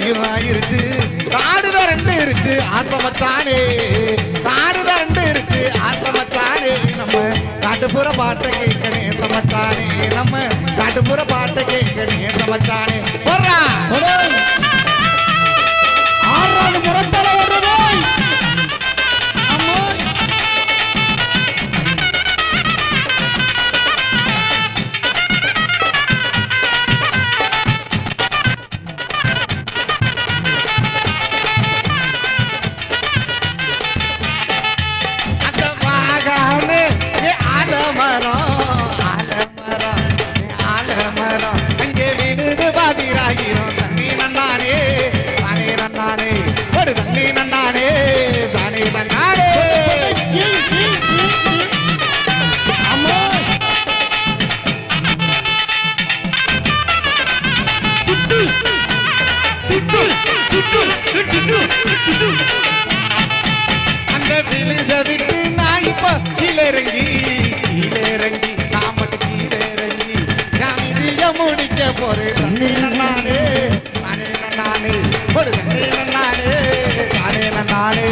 கோயில் ஆயிருச்சு காடுல ரெண்டு இருச்சு ஆசமச்சானே காடுல ரெண்டு இருச்சு ஆசமச்சானே நம்ம காட்டுப்புற பாட்டை கேட்கணே சமச்சானே நம்ம காட்டுப்புற பாட்டை கேட்கணே சமச்சானே போடுறா ஆறாவது முரட்டல வருது அந்த விழுத விட்டு நான் இப்ப கீழறங்கி நான் மட்டும் கீழறங்கி நான் விதிய முடிக்க போறேன் நானே ஒரு நானே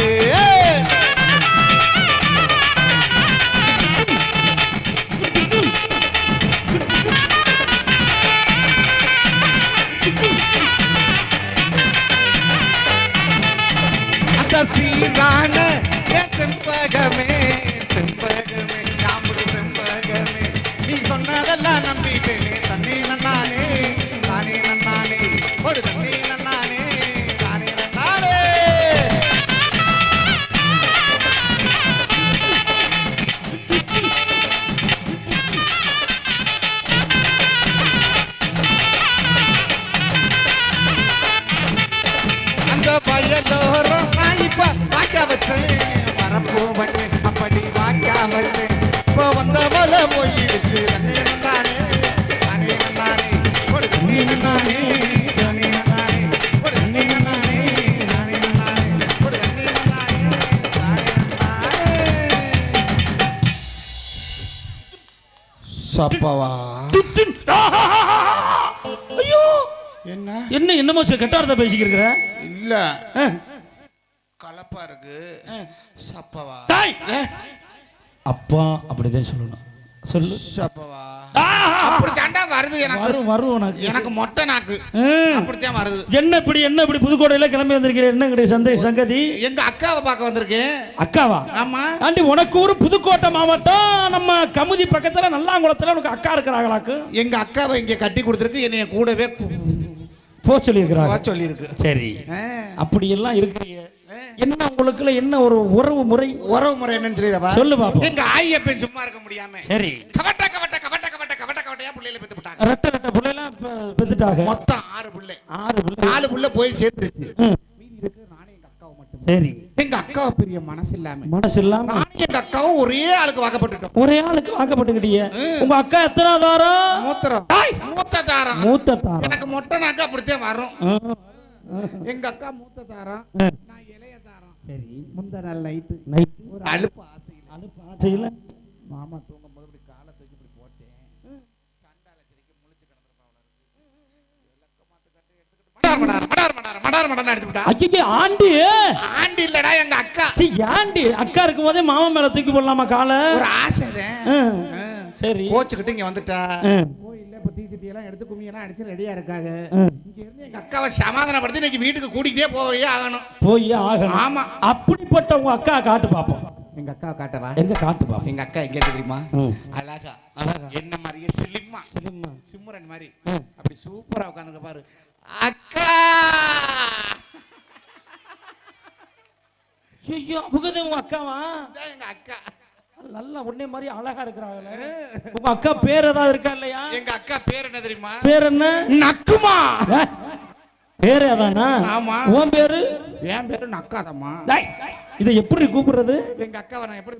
சீரான செம்பகமே செம்பகமே காம்புடு செம்பகமே நீ சொன்னதெல்லாம் நம்பிட்டேனே தண்ணி நன்னானே தானே நன்னானே ஒரு தண்ணி நன்னானே தானே நன்னானே அந்த வயலோரம் வாக்கா வச்சேன் வரப்போ வச்சேன் அப்படி வாக்கா வச்சேன் இப்போ வந்த போல போயிடுச்சு நானே நானே நானே ஒரு நானே நானே நானே ஒரு நானே நானே நானே ஒரு நானே நானே சப்பவா ஐயோ என்ன என்ன என்னமோ கெட்டார்த்த பேசிக்கிற இல்ல கலப்பா இருக்கு சப்பவா அப்பா அப்படிதான் சொல்லணும் சொல்லு சப்பவா அப்படித்தாண்டா வருது எனக்கு வரும் எனக்கு மொட்டை நாக்கு அப்படித்தான் வருது என்ன இப்படி புதுக்கோட்டையில கிளம்பி வந்திருக்கிறேன் என்ன கிடையாது சங்கதி எங்க அக்காவை பார்க்க வந்திருக்கேன் அக்காவா ஆமா ஆண்டி உனக்கு ஒரு புதுக்கோட்டை மாவட்டம் நம்ம கமுதி பக்கத்துல நல்லாங்குளத்துல உனக்கு அக்கா இருக்கிறாங்களாக்கு எங்க அக்காவை இங்க கட்டி கொடுத்துருக்கு என்னைய கூடவே சொல்லியிருக்கு சரி அப்படி எல்லாம் இருக்கிறீங்க என்ன உங்களுக்குள்ள என்ன ஒரு உறவு முறை என்னன்னு சொல்லிடவா சொல்லு பாப்போம் எங்க ஆயப்பன் சும்மா இருக்க முடியாம சரி கவட்டையா புள்ளையில பெத்து போட்டாங்க ரெட்ட புள்ளைலாம் பெத்துட்டாங்க மொத்தம் 6 புள்ளை 4 புள்ளை போய் சேர்ந்துருச்சு மீதி இருக்கு நானே எங்க அக்காவை மட்டும் சரி எங்க அக்காவை பெரிய மனசு இல்லாம நானே எங்க அக்காவும் ஒரே ஆளுக்கு வாக்கப்பட்டுட்டோம் ஒரே ஆளுக்கு வாக்கப்பட்டுக்கிட்டீங்க உங்க அக்கா எத்தனை தாரம் மூத்த தாரம் எனக்கு மொட்டை நாக்கு அப்படித்தான் வரும் எங்க அக்கா மூத்த தாரம் நான் இளைய தாரம் சரி முந்த நாள் நைட் ஒரு அலுப்பு ஆசையில மாமா தூங்கும் போது இப்படி காலை தூக்கி இப்படி போட்டேன் சண்டால சிரிக்க முழிச்சு கிடந்துருப்பா ஆண்டி இல்லடா எங்க அக்கா அக்கா இருக்கும் போதே மாமா மேல தூக்கி போடலாமா காலை ஒரு ஆசைதான் சரி கோச்சுக்கிட்டு இங்க வந்துட்டா கோயில்ல இப்ப தீச்சட்டி எல்லாம் எடுத்து கும்மியெல்லாம் அடிச்சு ரெடியா இருக்காங்க இங்க இருந்து எங்க அக்காவை சமாதானப்படுத்தி இன்னைக்கு வீட்டுக்கு கூட்டிகிட்டே போய் ஆகணும் ஆமா அப்படிப்பட்ட உங்க அக்கா காட்டு பாப்போம் எங்க அக்கா காட்டவா எங்க காட்டு பாப்போம் எங்க அக்கா எங்க தெரியுமா அழகா என்ன மாதிரியே சிம்ரன் மாதிரி அப்படி சூப்பரா உட்கார்ந்து பாரு அக்கா ஐயோ புகதே உங்க அக்காவா எங்க அக்கா நல்லா உன்னை மாதிரி அழகா இருக்கிறாங்க உங்க அக்கா பேர் ஏதாவது இருக்கா இல்லையா எங்க அக்கா பேர் என்ன தெரியுமா பேர் என்ன நக்குமா பேரு அதானா ஆமா உன் பேரு என் பேரு நக்காதம்மா இதை எப்படி கூப்பிடுறது எங்க அக்காவை நான் எப்படி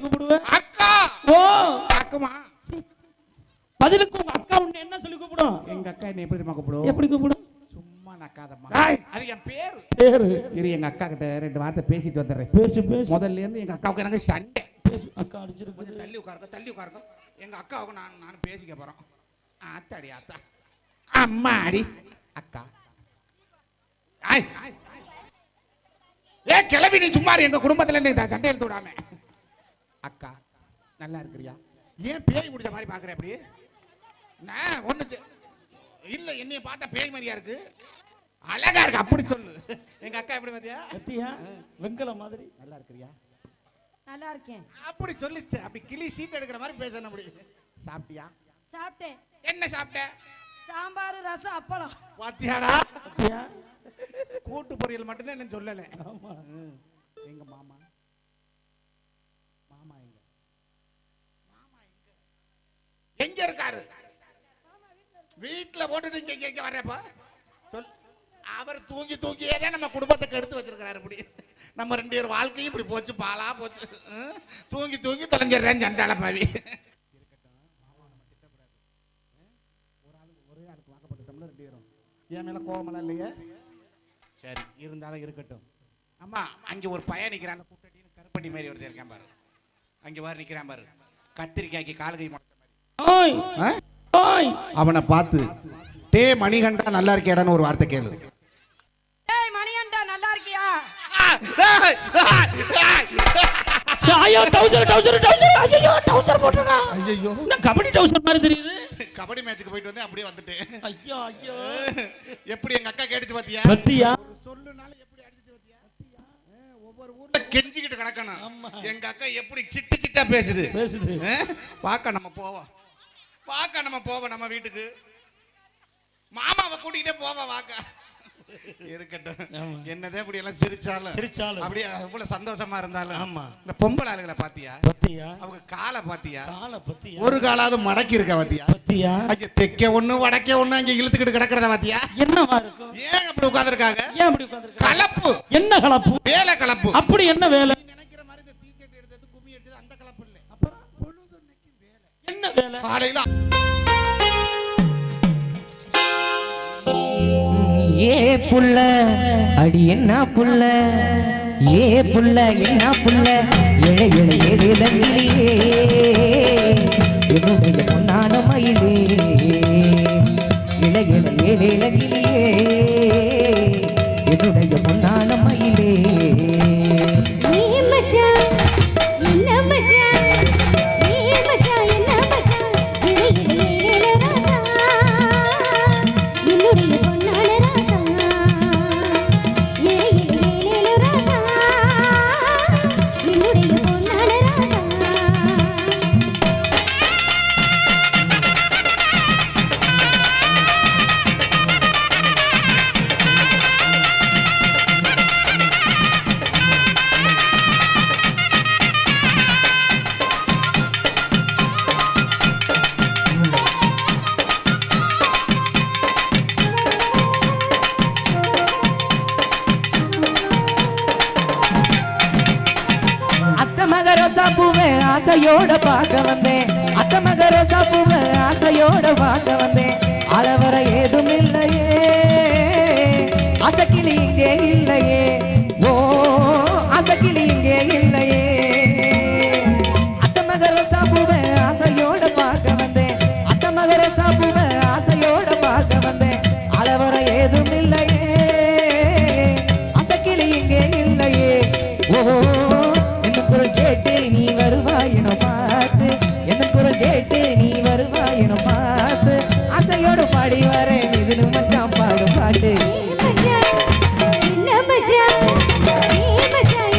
கூப்பிடுவேன் அக்கா ஓ அக்கமா பதிலுக்கு உங்க அக்கா உன்னை என்ன சொல்லி கூப்பிடும் எங்க அக்கா என்ன எப்படி கூப்பிடும் சும்மா நக்காதம்மா அது என் பேரு இரு எங்க அக்கா கிட்ட 2 வார்த்தை பேசிட்டு வந்துடுறேன் பேசு முதல்ல இருந்து எங்க அக்காவுக்கு எனக்கு சண்டை அக்கா அடிச்சிருக்கு கொஞ்சம் தள்ளி உட்காருங்க எங்க அக்காவுக்கு நான் பேசிக்க போறோம் ஆத்தாடி ஆத்தா அம்மா அடி அக்கா ஏ கிளவி நீ சும்மா எங்க குடும்பத்துல நீ சண்டை எழுத்து விடாம. அக்கா நல்லா இருக்கிறியா? ஏன் பேய் முடிச்ச மாதிரி பாக்குற அப்படி? நான் ஒண்ணு இல்ல, என்னைய பார்த்தா பேய் மாதிரியா இருக்கு, அழகா இருக்கு அப்படி சொல்லு. எங்க அக்கா எப்படி பாத்தியா? பத்தியா வெங்கல மாதிரி. நல்லா இருக்கிறியா? நல்லா இருக்கேன் அப்படி சொல்லிச்சு. அப்படி கிளி சீட் எடுக்கிற மாதிரி பேசணும். அப்படி சாப்பிட்டியா? சாப்பிட்டேன். என்ன சாப்பிட்ட? சாம்பார், ரசம், அப்பளம். பாத்தியாடா? பத்தியா கூட்டு பொரியல் மட்டும்தான் என்ன சொல்லல. ஆமா. எங்க மாமா மாமா எங்க மாமா எங்க இருக்காரு? வீட்டுல போட்டுட்டு இங்க வர்றப்ப சொல். அவர் தூங்கி தூங்கியே தான் நம்ம குடும்பத்துக்கு எடுத்து வச்சிருக்கிறாரு. இப்படி நம்ம 2 பேர் வாழ்க்கையும் இப்படி போச்சு, பாலா போச்சு. தூங்கி தூங்கி தொலைஞ்சிடுறேன் சண்டால பாவி. ஒரே ஆளுக்கு வாக்கப்பட்டுட்டோம்ல 2 பேரும். என் மேல கோவமெல்லாம் இல்லையே. சரி இருந்தாலும் இருக்கட்டும். அம்மா அங்க ஒரு பையன் நிக்கிறான், கூட்டட்டின்னு கருப்பட்டி மாதிரி ஒருத்தர் இருக்கான் பாரு. அங்க பாரு நிக்கிறான் பாரு, கத்திரிக்காய்க்கு காலுகை முளைச்ச மாதிரி. அவனை பார்த்து டே மணிகண்டா நல்லா இருக்கேடான்னு ஒரு வார்த்தை கேளு. ஏய் மணிகண்டா நல்லா இருக்கியா? ஐயோ டவுசர் டவுசர் டவுசர். ஐயோ டவுசர் போட்டுடா. ஐயோ என்ன கபடி டவுசர் மாதிரி தெரியுது. கபடி மேட்ச்சுக்கு போயிட்டு வந்து அப்படியே வந்துட்டேன். ஐயோ ஐயோ எப்படி எங்க அக்கா கேட்டுச்சு பாத்தியா? பத்தியா சொல்லுனால எப்படி அடிச்சு பாத்தியா? ஒவ்வொரு ஊர்ல கெஞ்சிக்கிட்டு கிடக்கணும். எங்க அக்கா எப்படி சிட்டு சிட்டா பேசுது. பாக்க நம்ம போவோம், பாக்க நம்ம போவோம் நம்ம வீட்டுக்கு. மாமாவை கூட்டிகிட்டே போவோம் வாக்க. இருக்கட்டும். என்னதே இப்படி எல்லாம் சிரிச்சாலும் அப்படியே எவ்வளவு சந்தோஷமா இருந்தாலும். ஆமா. இந்த பொம்பளை ஆளுகளை பாத்தியா? அவங்க காலை பாத்தியா? ஒரு காலாவது மடக்கி இருக்க பாத்தியா? அங்க தெக்க ஒண்ணு வடக்கே ஒண்ணு அங்க இழுத்துக்கிட்டு கிடக்கிறத பாத்தியா? என்னவா இருக்கும்? ஏன் அப்படி உட்கார்ந்திருக்காங்க? ஏன் அப்படி உட்கார்ந்திருக்காங்க? கலப்பு. என்ன கலப்பு? வேலை கலப்பு. அப்படி என்ன வேலை? நினைக்கிற மாதிரி இந்த தீச்சட்டி எடுத்தது கும்மி எடுத்தது அந்த கலப்பு இல்ல. அப்புறம் பொழுதுன்னைக்கு வேலை. என்ன வேலை? காலையில ஏ புள்ள அடி என்ன புள்ள, ஏ புள்ள என்ன புள்ள, இழ இழ ஏழங்கிலே என்னுடைய பொன்னான மயிலே, இழ இழ ஏழங்கிலே என்னுடைய பொன்னான மயிலே. ஆசையோட பார்க்க வந்தேன், அத்த மகர சாப்புவ ஆசையோட பார்க்க வந்தேன். அளவர ஏதும் இல்லையே, அசக்கிளி இங்கே இல்லையே, ஓ அசக்கிளி இங்கே இல்லையே. அத்த மகர சாப்புவ ஆசையோட பார்க்க வந்தேன், அத்த மகர சாப்புவ ஆசையோட பார்க்க வந்தேன். அளவர ஏதும் இல்லையே, அசக்கிளி இங்கே இல்லையே, ஓ என்ன குரல் கேட்டு நீ வருவாயினோ பார்த்து, என்ன குரல் கேட்டு நீ வருவாயினோ பார்த்து. அசையோடு பாடி வரேன் இது மச்சான் பாடும் பாட்டு. என்ன மச்சான் என்ன மச்சான்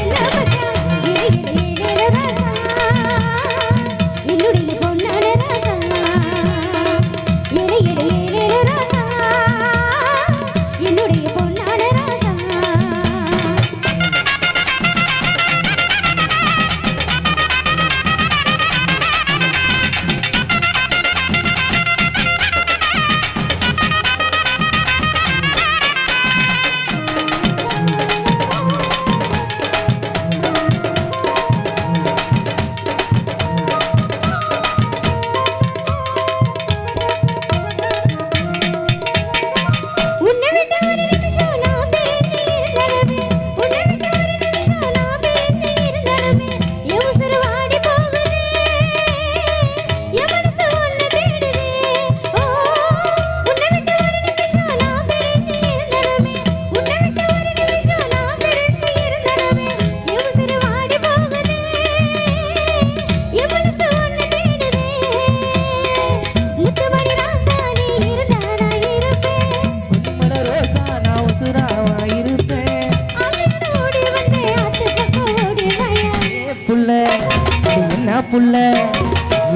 இது என்ன புள்ள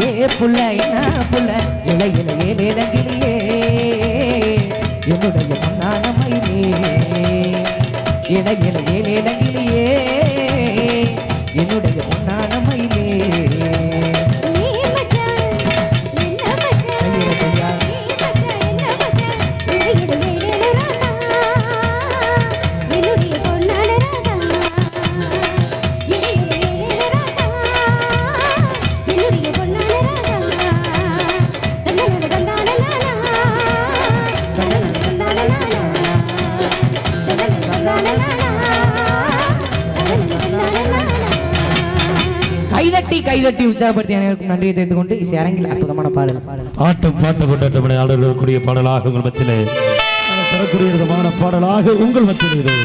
ஏ புள்ள என்ன புள்ள இளையில ஏலேலங்கிலியே என்னுடைய பொன்னான மயிலே இளையில ஏலேலங்கிலியே என்னுடைய பொன்னான மயிலே கைதட்டி உற்சாகப்படுத்தி அனைவருக்கும் நன்றியை தெரிந்து கொண்டு இசை அரங்கில் அற்புதமான பாடல் ஆட்டம் பாட்டு கொண்டாட்டமனை ஆடக்கூடிய பாடலாக உங்கள் மத்தியிலே தரக்கூடிய விதமான பாடலாக உங்கள் மத்தியில் இது